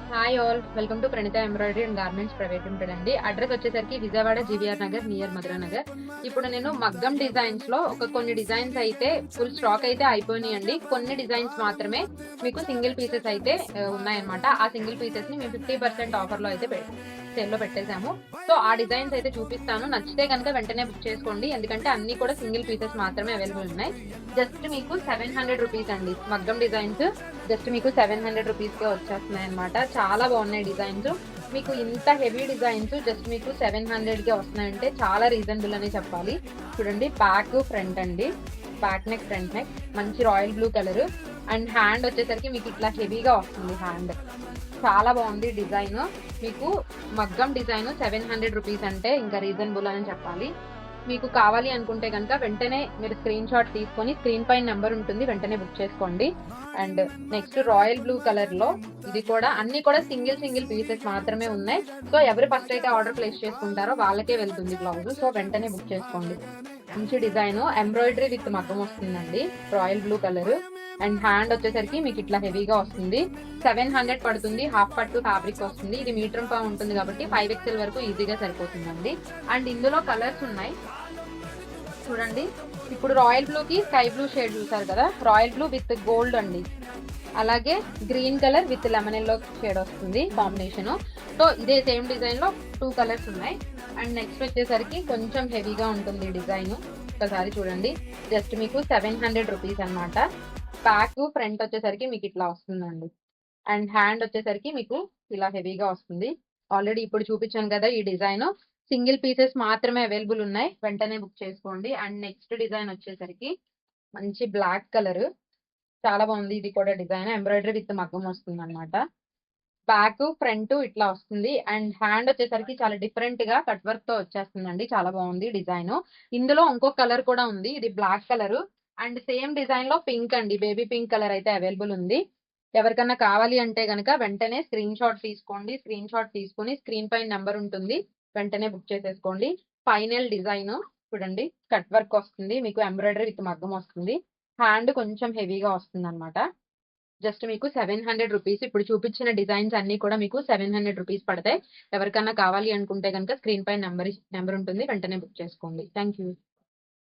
Hi all, welcome to Pranitha embroidery and garments private limited అండి. Address వచ్చేసరికి Vijayawada GVR Nagar near Madhura Nagar. ఇప్పుడు నేను మగ్గం డిజైన్స్ లో కొన్ని డిజైన్స్ అయితే ఫుల్ స్టాక్ అయితే అయిపోయినాయండి. కొన్ని డిజైన్స్ మాత్రమే మీకు సింగిల్ పీసెస్ అయితే ఉన్నాయన్నమాట. ఆ సింగిల్ పీసెస్ ని మేము 50% ఆఫర్ లో అయితే సేల్ లో పెట్టేశాము. సో ఆ డిజైన్స్ అయితే చూపిస్తాను. నచ్చితే కనుక వెంటనే బుక్ చేసుకోండి, ఎందుకంటే అన్ని కూడా సింగిల్ పీసెస్ మాత్రమే అవైలబుల్ ఉన్నాయి. జస్ట్ మీకు 700 రూపీస్ అండి మగ్గం డిజైన్స్. జస్ట్ మీకు 700 రూపీస్ కే వచ్చేస్తున్నాయి అనమాట. చాలా బాగున్నాయి డిజైన్స్. మీకు ఇంత హెవీ డిజైన్స్ జస్ట్ మీకు 700 కే వస్తున్నాయంటే చాలా రీజనబుల్ అనే చెప్పాలి. చూడండి, బ్యాక్ ఫ్రంట్ అండి, బ్యాక్ నెక్ ఫ్రంట్ నెక్, మంచి royal blue colour. And hand వచ్చేసరికి మీకు ఇట్లా హెవీగా వస్తుంది. హ్యాండ్ చాలా బాగుంది డిజైన్. మీకు మగ్గం డిజైన్ 700 రూపీస్ అంటే ఇంకా రీజనబుల్ అని చెప్పాలి. మీకు కావాలి అనుకుంటే కనుక వెంటనే మీరు స్క్రీన్ షాట్ తీసుకొని స్క్రీన్ పైన నెంబర్ ఉంటుంది, వెంటనే బుక్ చేసుకోండి. And next royal blue colour లో ఇది కూడా అన్ని కూడా సింగిల్ పీసెస్ మాత్రమే ఉన్నాయి. సో ఎవరు ఫస్ట్ అయితే ఆర్డర్ ప్లేస్ చేసుకుంటారో వాళ్ళకే వెళ్తుంది బ్లౌజ్. సో వెంటనే బుక్ చేసుకోండి. మంచి డిజైన్ ఎంబ్రాయిడరీ విత్ మగ్గం వస్తుందండి, royal blue colour. And hand వచ్చేసరికి మీకు ఇట్లా హెవీగా వస్తుంది. 700 పడుతుంది. హాఫ్ పట్టు ఫ్యాబ్రిక్ వస్తుంది. ఇది మీటర్ పా ఉంటుంది కాబట్టి 5XL వరకు ఈజీగా సరిపోతుందండి. అండ్ ఇందులో కలర్స్ ఉన్నాయి చూడండి. ఇప్పుడు రాయల్ బ్లూ కి స్కై బ్లూ షేడ్ చూసారు కదా, రాయల్ బ్లూ విత్ గోల్డ్ అండి. అలాగే green colour with lemon yellow shade వస్తుంది కాంబినేషన్. సో ఇదే సేమ్ డిజైన్ లో 2 కలర్స్ ఉన్నాయి. అండ్ నెక్స్ట్ వచ్చేసరికి కొంచెం హెవీగా ఉంటుంది డిజైన్. ఒకసారి చూడండి, జస్ట్ మీకు 700 రూపీస్ అనమాట. బ్యాక్ ఫ్రంట్ వచ్చేసరికి మీకు ఇట్లా వస్తుందండి. అండ్ హ్యాండ్ వచ్చేసరికి మీకు ఇలా హెవీగా వస్తుంది. ఆల్రెడీ ఇప్పుడు చూపించాను కదా ఈ డిజైన్. సింగిల్ పీసెస్ మాత్రమే అవైలబుల్ ఉన్నాయి, వెంటనే బుక్ చేసుకోండి. అండ్ నెక్స్ట్ డిజైన్ వచ్చేసరికి మంచి బ్లాక్ కలర్, చాలా బాగుంది. ఇది కూడా డిజైన్ ఎంబ్రాయిడరీ విత్ మగ్గం వస్తుంది అనమాట. బ్యాక్ ఫ్రంట్ ఇట్లా వస్తుంది. అండ్ హ్యాండ్ వచ్చేసరికి చాలా డిఫరెంట్ గా కట్ వర్క్ తో వచ్చేస్తుందండి. చాలా బాగుంది డిజైన్. ఇందులో ఇంకో కలర్ కూడా ఉంది, ఇది black colour. And same design లో పింక్ అండి, బేబీ పింక్ కలర్ అయితే అవైలబుల్ ఉంది. ఎవరికన్నా కావాలి అంటే గనక వెంటనే స్క్రీన్ షాట్ తీసుకోండి. స్క్రీన్ షాట్ తీసుకుని స్క్రీన్ పైన నెంబర్ ఉంటుంది, వెంటనే బుక్ చేసేసుకోండి. ఫైనల్ డిజైన్ చూడండి, కట్ వర్క్ వస్తుంది, మీకు ఎంబ్రాయిడరీ విత్ మగ్గం వస్తుంది. హ్యాండ్ కొంచెం హెవీగా వస్తుంది అనమాట. జస్ట్ మీకు 700 రూపీస్. ఇప్పుడు చూపించిన డిజైన్స్ అన్ని కూడా మీకు 700 రూపీస్ పడతాయి. ఎవరికన్నా కావాలి అనుకుంటే కనుక స్క్రీన్ పైన నెంబర్ ఉంటుంది, వెంటనే బుక్ చేసుకోండి. Thank you.